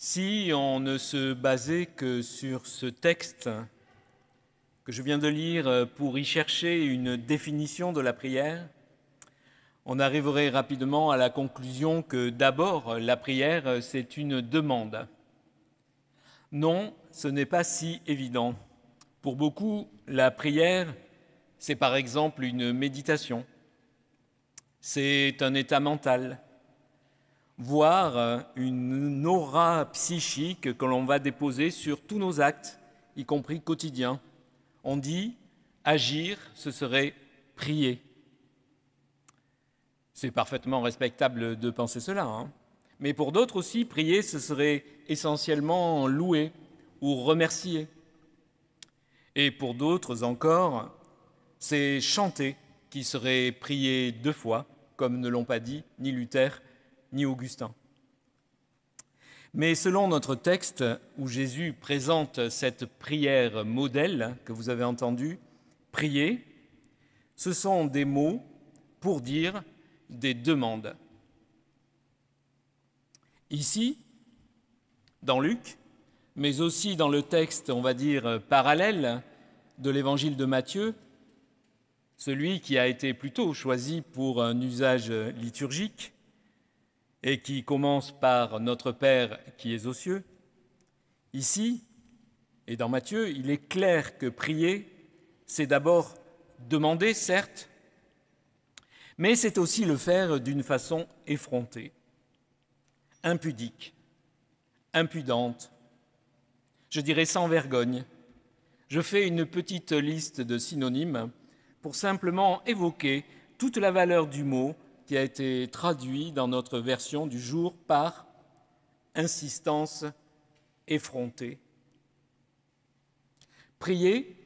Si on ne se basait que sur ce texte que je viens de lire pour y chercher une définition de la prière, on arriverait rapidement à la conclusion que d'abord, la prière, c'est une demande. Non, ce n'est pas si évident. Pour beaucoup, la prière, c'est par exemple une méditation. C'est un état mental, voire une aura psychique que l'on va déposer sur tous nos actes, y compris quotidiens. On dit agir, ce serait prier. C'est parfaitement respectable de penser cela, Mais pour d'autres aussi, prier, ce serait essentiellement louer ou remercier. Et pour d'autres encore, c'est chanter qui serait prier deux fois, comme ne l'ont pas dit ni Luther ni Augustin. Mais selon notre texte, où Jésus présente cette prière modèle que vous avez entendue, prier, ce sont des mots pour dire des demandes. Ici, dans Luc, mais aussi dans le texte, on va dire, parallèle de l'évangile de Matthieu, celui qui a été plutôt choisi pour un usage liturgique et qui commence par « Notre Père qui es aux cieux », ici, et dans Matthieu, il est clair que prier, c'est d'abord demander, certes, mais c'est aussi le faire d'une façon effrontée, impudique, impudente, je dirais sans vergogne. Je fais une petite liste de synonymes pour simplement évoquer toute la valeur du mot qui a été traduit dans notre version du jour par insistance effrontée. Prier,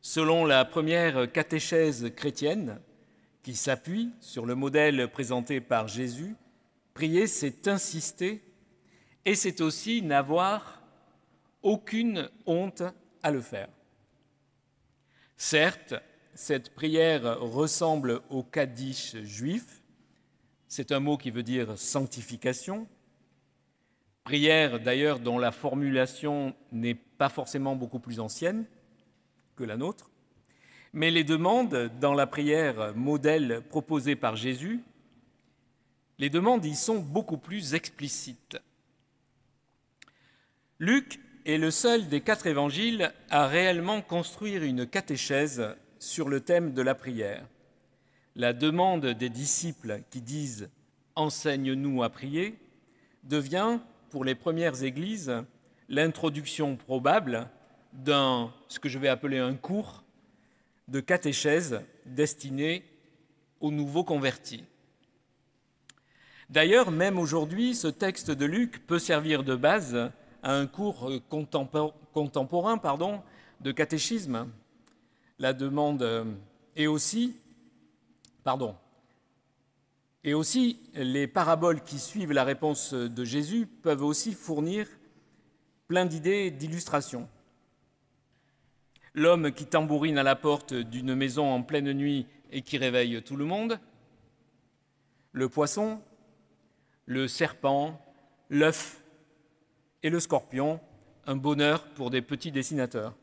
selon la première catéchèse chrétienne, qui s'appuie sur le modèle présenté par Jésus, prier, c'est insister et c'est aussi n'avoir aucune honte à le faire. Certes, cette prière ressemble au Kaddish juif, c'est un mot qui veut dire sanctification, prière d'ailleurs dont la formulation n'est pas forcément beaucoup plus ancienne que la nôtre, mais les demandes dans la prière modèle proposée par Jésus, les demandes y sont beaucoup plus explicites. Luc est le seul des 4 évangiles à réellement construire une catéchèse sur le thème de la prière. La demande des disciples qui disent « Enseigne-nous à prier » devient, pour les premières églises, l'introduction probable d'un, ce que je vais appeler un cours de catéchèse destiné aux nouveaux convertis. D'ailleurs, même aujourd'hui, ce texte de Luc peut servir de base à un cours contemporain de catéchisme. La demande et aussi les paraboles qui suivent la réponse de Jésus peuvent aussi fournir plein d'idées d'illustration. L'homme qui tambourine à la porte d'une maison en pleine nuit et qui réveille tout le monde, le poisson, le serpent, l'œuf et le scorpion, un bonheur pour des petits dessinateurs.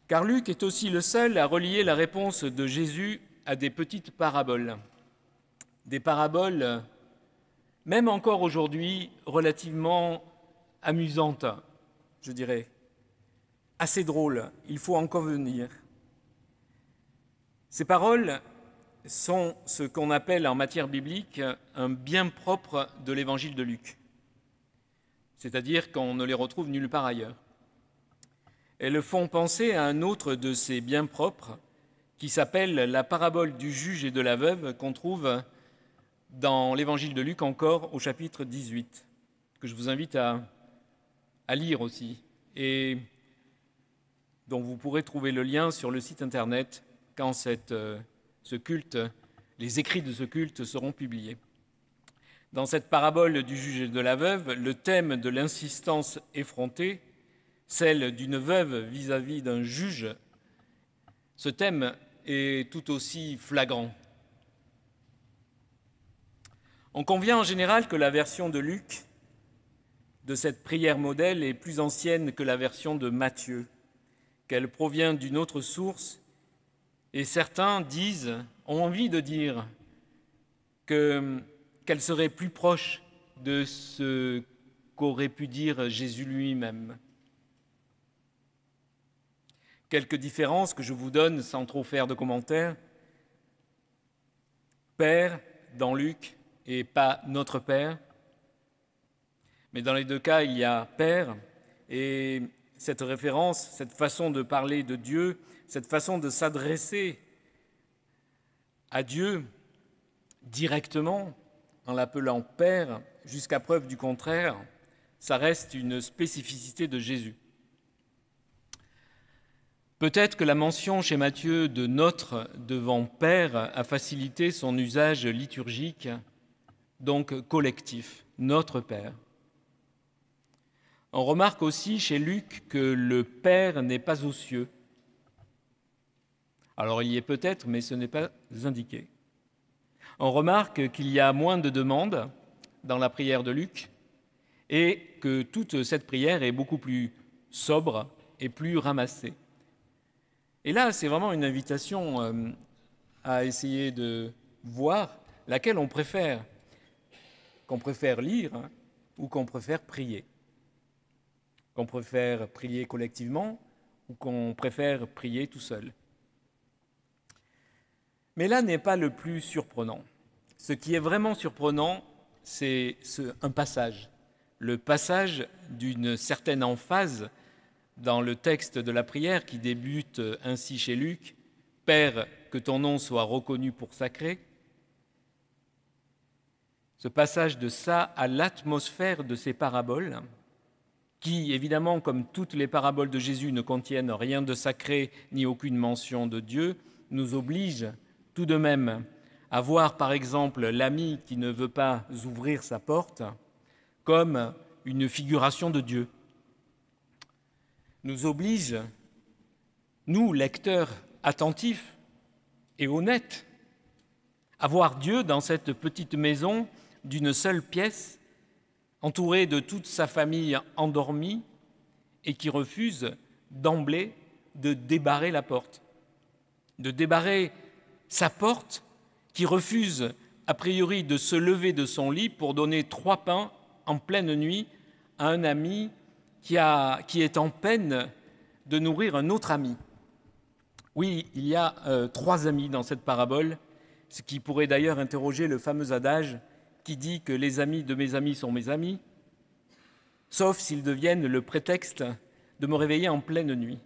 Car Luc est aussi le seul à relier la réponse de Jésus à des petites paraboles. Des paraboles, même encore aujourd'hui, relativement amusantes, je dirais, assez drôles, il faut en convenir. Ces paroles sont ce qu'on appelle en matière biblique un bien propre de l'évangile de Luc, c'est-à-dire qu'on ne les retrouve nulle part ailleurs. Elles font penser à un autre de ces biens propres qui s'appelle la parabole du juge et de la veuve qu'on trouve dans l'évangile de Luc encore au chapitre 18, que je vous invite à lire aussi et dont vous pourrez trouver le lien sur le site internet quand les écrits de ce culte seront publiés. Dans cette parabole du juge et de la veuve, le thème de l'insistance effrontée, celle d'une veuve vis-à-vis d'un juge, ce thème est tout aussi flagrant. On convient en général que la version de Luc de cette prière modèle est plus ancienne que la version de Matthieu, qu'elle provient d'une autre source, et certains ont envie de dire qu'elle serait plus proche de ce qu'aurait pu dire Jésus lui-même. Quelques différences que je vous donne sans trop faire de commentaires. Père dans Luc et pas notre Père. Mais dans les deux cas, il y a Père, et cette référence, cette façon de parler de Dieu, cette façon de s'adresser à Dieu directement, en l'appelant Père, jusqu'à preuve du contraire, ça reste une spécificité de Jésus. Peut-être que la mention chez Matthieu de « notre » devant « Père » a facilité son usage liturgique, donc collectif, « notre Père ». On remarque aussi chez Luc que le Père n'est pas aux cieux. Alors il y est peut-être, mais ce n'est pas indiqué. On remarque qu'il y a moins de demandes dans la prière de Luc et que toute cette prière est beaucoup plus sobre et plus ramassée. Et là, c'est vraiment une invitation à essayer de voir laquelle on préfère, qu'on préfère lire ou qu'on préfère prier. Qu'on préfère prier collectivement ou qu'on préfère prier tout seul. Mais là n'est pas le plus surprenant. Ce qui est vraiment surprenant, c'est un passage. Le passage d'une certaine emphase dans le texte de la prière qui débute ainsi chez Luc, « Père, que ton nom soit reconnu pour sacré ». Ce passage de ça à l'atmosphère de ces paraboles, qui, évidemment, comme toutes les paraboles de Jésus, ne contiennent rien de sacré ni aucune mention de Dieu, nous oblige tout de même à voir, par exemple, l'ami qui ne veut pas ouvrir sa porte comme une figuration de Dieu. Nous oblige, nous, lecteurs attentifs et honnêtes, à voir Dieu dans cette petite maison d'une seule pièce, entouré de toute sa famille endormie et qui refuse d'emblée de débarrer la porte. De débarrer sa porte, qui refuse a priori de se lever de son lit pour donner 3 pains en pleine nuit à un ami qui est en peine de nourrir un autre ami. Oui, il y a 3 amis dans cette parabole, ce qui pourrait d'ailleurs interroger le fameux adage qui dit que les amis de mes amis sont mes amis, sauf s'ils deviennent le prétexte de me réveiller en pleine nuit.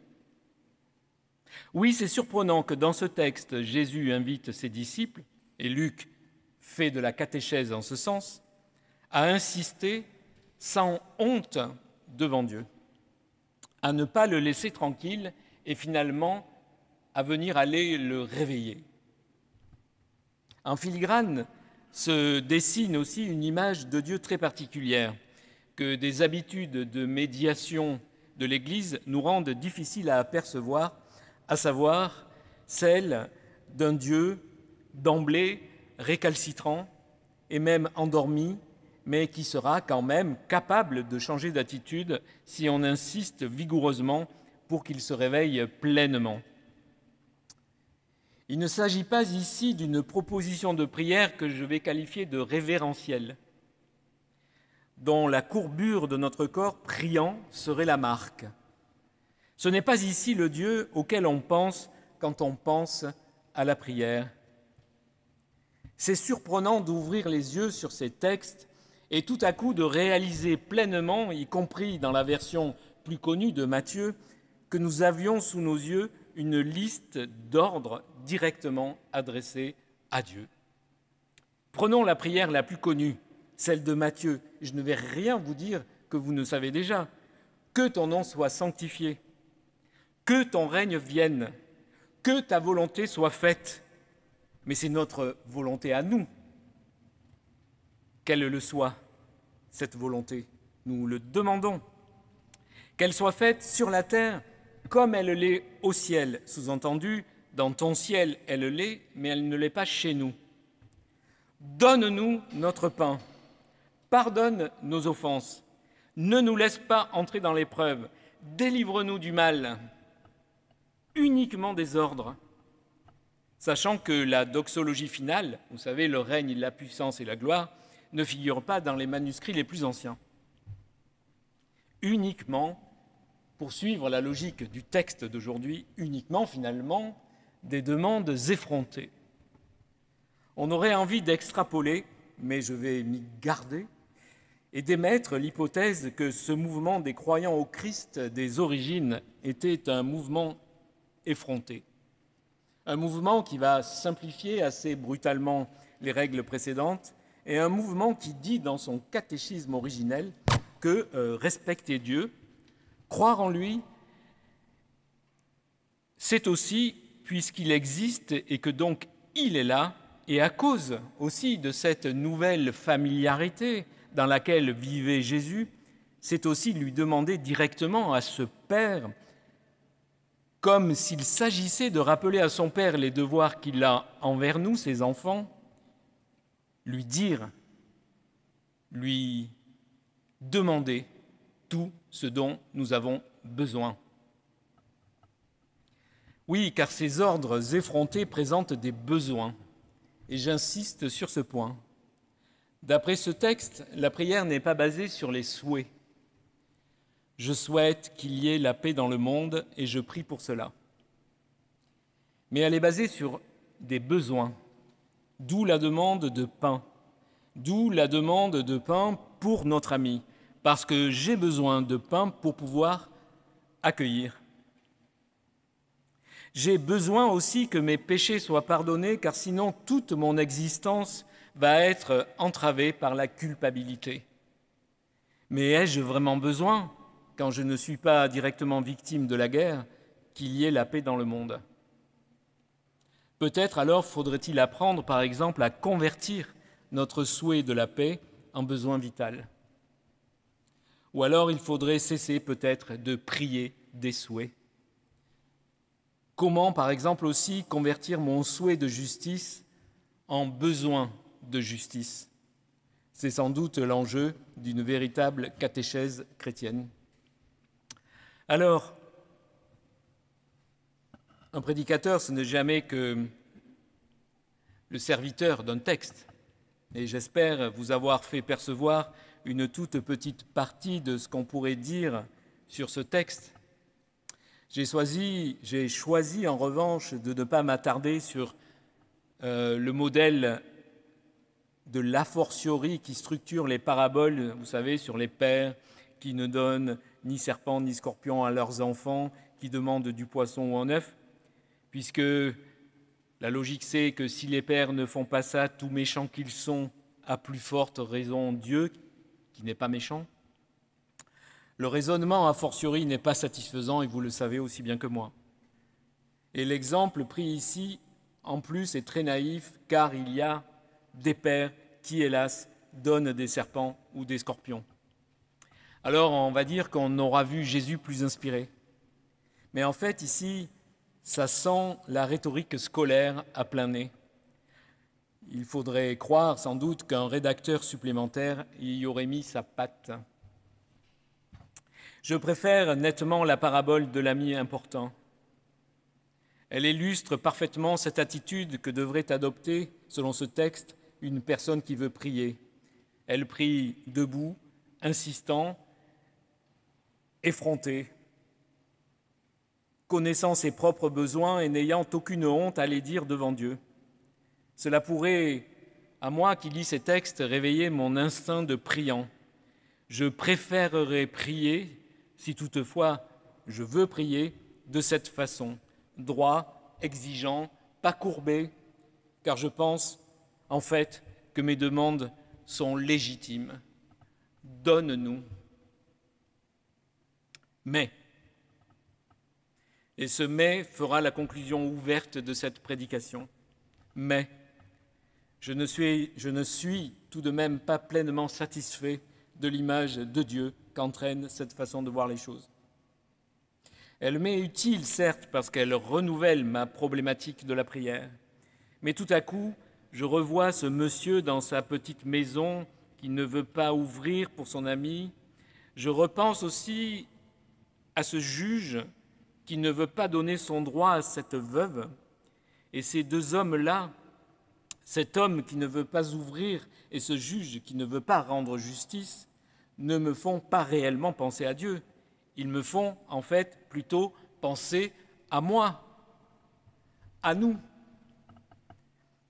Oui, c'est surprenant que dans ce texte, Jésus invite ses disciples, et Luc fait de la catéchèse en ce sens, à insister sans honte devant Dieu, à ne pas le laisser tranquille et finalement à venir aller le réveiller. En filigrane se dessine aussi une image de Dieu très particulière, que des habitudes de médiation de l'Église nous rendent difficiles à apercevoir, à savoir celle d'un Dieu d'emblée récalcitrant et même endormi, mais qui sera quand même capable de changer d'attitude si on insiste vigoureusement pour qu'il se réveille pleinement. Il ne s'agit pas ici d'une proposition de prière que je vais qualifier de révérentielle, dont la courbure de notre corps priant serait la marque. Ce n'est pas ici le Dieu auquel on pense quand on pense à la prière. C'est surprenant d'ouvrir les yeux sur ces textes et tout à coup de réaliser pleinement, y compris dans la version plus connue de Matthieu, que nous avions sous nos yeux une liste d'ordres directement adressés à Dieu. Prenons la prière la plus connue, celle de Matthieu. Je ne vais rien vous dire que vous ne savez déjà. Que ton nom soit sanctifié, que ton règne vienne, que ta volonté soit faite. Mais c'est notre volonté à nous. Qu'elle le soit, cette volonté. Nous le demandons. Qu'elle soit faite sur la terre comme elle l'est au ciel. Sous-entendu, dans ton ciel, elle l'est, mais elle ne l'est pas chez nous. Donne-nous notre pain. Pardonne nos offenses. Ne nous laisse pas entrer dans l'épreuve. Délivre-nous du mal. Uniquement des ordres. Sachant que la doxologie finale, vous savez, le règne, la puissance et la gloire, ne figure pas dans les manuscrits les plus anciens. Uniquement, pour suivre la logique du texte d'aujourd'hui, uniquement finalement des demandes effrontées. On aurait envie d'extrapoler, mais je vais m'y garder, et d'émettre l'hypothèse que ce mouvement des croyants au Christ des origines était un mouvement effronté. Un mouvement qui va simplifier assez brutalement les règles précédentes et un mouvement qui dit dans son catéchisme originel que respecter Dieu, croire en lui, c'est aussi, puisqu'il existe et que donc il est là, et à cause aussi de cette nouvelle familiarité dans laquelle vivait Jésus, c'est aussi lui demander directement à ce Père, comme s'il s'agissait de rappeler à son Père les devoirs qu'il a envers nous, ses enfants, lui dire, lui demander tout ce dont nous avons besoin. Oui, car ces ordres effrontés présentent des besoins, et j'insiste sur ce point. D'après ce texte, la prière n'est pas basée sur les souhaits. Je souhaite qu'il y ait la paix dans le monde et je prie pour cela. Mais elle est basée sur des besoins, d'où la demande de pain, d'où la demande de pain pour notre ami, parce que j'ai besoin de pain pour pouvoir accueillir. J'ai besoin aussi que mes péchés soient pardonnés, car sinon toute mon existence va être entravée par la culpabilité. Mais ai-je vraiment besoin, quand je ne suis pas directement victime de la guerre, qu'il y ait la paix dans le monde ? Peut-être alors faudrait-il apprendre, par exemple, à convertir notre souhait de la paix en besoin vital. Ou alors il faudrait cesser peut-être de prier des souhaits. Comment, par exemple, aussi convertir mon souhait de justice en besoin de justice ? C'est sans doute l'enjeu d'une véritable catéchèse chrétienne. Alors, un prédicateur, ce n'est jamais que le serviteur d'un texte. Et j'espère vous avoir fait percevoir une toute petite partie de ce qu'on pourrait dire sur ce texte. J'ai choisi en revanche de ne pas m'attarder sur le modèle de l'a fortiori qui structure les paraboles, vous savez, sur les pères qui ne donnent ni serpent ni scorpion à leurs enfants, qui demandent du poisson ou un œuf, puisque la logique c'est que si les pères ne font pas ça, tout méchants qu'ils sont, à plus forte raison Dieu, qui n'est pas méchant. Le raisonnement a fortiori n'est pas satisfaisant et vous le savez aussi bien que moi. Et l'exemple pris ici, en plus, est très naïf car il y a des pères qui, hélas, donnent des serpents ou des scorpions. Alors on va dire qu'on aura vu Jésus plus inspiré. Mais en fait, ici, ça sent la rhétorique scolaire à plein nez. Il faudrait croire sans doute qu'un rédacteur supplémentaire y aurait mis sa patte. Je préfère nettement la parabole de l'ami important. Elle illustre parfaitement cette attitude que devrait adopter, selon ce texte, une personne qui veut prier. Elle prie debout, insistant, effrontée, connaissant ses propres besoins et n'ayant aucune honte à les dire devant Dieu. Cela pourrait, à moi qui lis ces textes, réveiller mon instinct de priant. Je préférerais prier, si toutefois je veux prier, de cette façon, droit, exigeant, pas courbé, car je pense, en fait, que mes demandes sont légitimes. Donne-nous. Mais, et ce mais fera la conclusion ouverte de cette prédication, mais je ne suis tout de même pas pleinement satisfait de l'image de Dieu qu'entraîne cette façon de voir les choses. Elle m'est utile, certes, parce qu'elle renouvelle ma problématique de la prière, mais tout à coup, je revois ce monsieur dans sa petite maison qui ne veut pas ouvrir pour son ami. Je repense aussi à ce juge qui ne veut pas donner son droit à cette veuve. Et ces deux hommes-là, cet homme qui ne veut pas ouvrir et ce juge qui ne veut pas rendre justice, ne me font pas réellement penser à Dieu. Ils me font en fait plutôt penser à moi, à nous.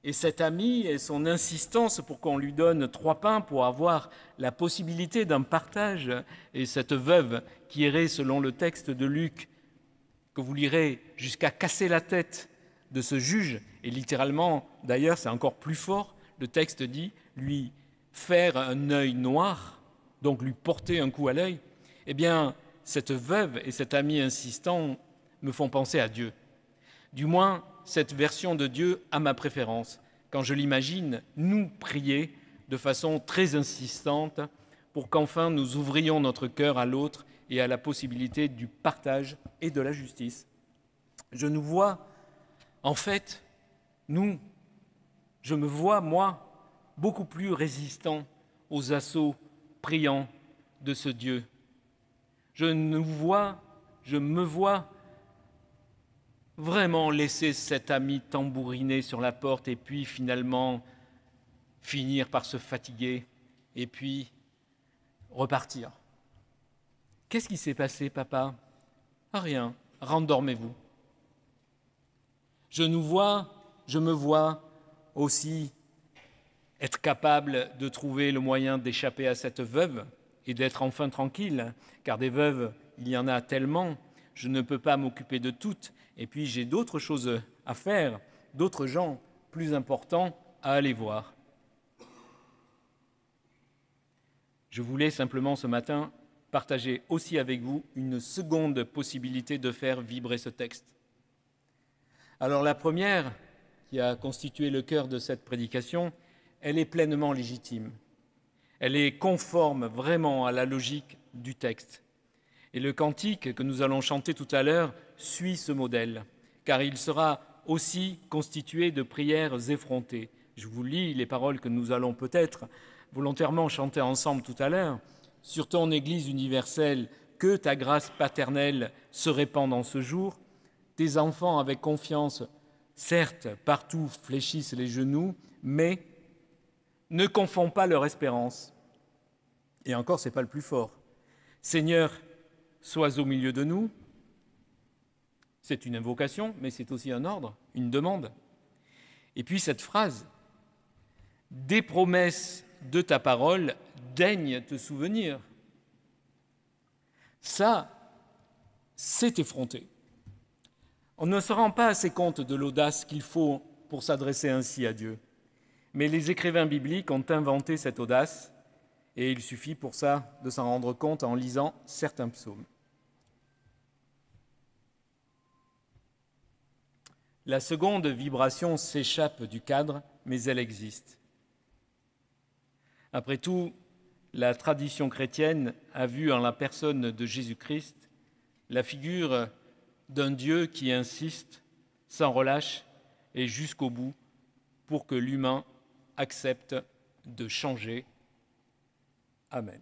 Et cet ami et son insistance pour qu'on lui donne 3 pains pour avoir la possibilité d'un partage, et cette veuve qui irait, selon le texte de Luc, que vous lirez, jusqu'à casser la tête de ce juge, et littéralement, d'ailleurs, c'est encore plus fort, le texte dit, lui faire un œil noir, donc lui porter un coup à l'œil, eh bien, cette veuve et cet ami insistant me font penser à Dieu. Du moins, cette version de Dieu a ma préférence, quand je l'imagine nous prier de façon très insistante pour qu'enfin nous ouvrions notre cœur à l'autre et à la possibilité du partage et de la justice. Je nous vois, en fait, je me vois, moi, beaucoup plus résistant aux assauts priants de ce Dieu. Je me vois vraiment laisser cet ami tambouriner sur la porte et puis finalement finir par se fatiguer et puis repartir. Qu'est-ce qui s'est passé, papa? Rien, rendormez-vous. Je me vois aussi être capable de trouver le moyen d'échapper à cette veuve et d'être enfin tranquille, car des veuves, il y en a tellement, je ne peux pas m'occuper de toutes, et puis j'ai d'autres choses à faire, d'autres gens plus importants à aller voir. Je voulais simplement ce matin partager aussi avec vous une seconde possibilité de faire vibrer ce texte. Alors la première, qui a constitué le cœur de cette prédication, elle est pleinement légitime. Elle est conforme vraiment à la logique du texte. Et le cantique que nous allons chanter tout à l'heure suit ce modèle, car il sera aussi constitué de prières effrontées. Je vous lis les paroles que nous allons peut-être volontairement chanter ensemble tout à l'heure. Sur ton Église universelle, que ta grâce paternelle se répande en ce jour. Tes enfants avec confiance, certes, partout fléchissent les genoux, mais ne confonds pas leur espérance. Et encore, ce n'est pas le plus fort. Seigneur, sois au milieu de nous. C'est une invocation, mais c'est aussi un ordre, une demande. Et puis cette phrase, des promesses de ta parole, daigne te souvenir. Ça, c'est effronté. On ne se rend pas assez compte de l'audace qu'il faut pour s'adresser ainsi à Dieu. Mais les écrivains bibliques ont inventé cette audace, et il suffit pour ça de s'en rendre compte en lisant certains psaumes. La seconde vibration s'échappe du cadre, mais elle existe. Après tout, la tradition chrétienne a vu en la personne de Jésus-Christ la figure d'un Dieu qui insiste sans relâche et jusqu'au bout pour que l'humain accepte de changer. Amen.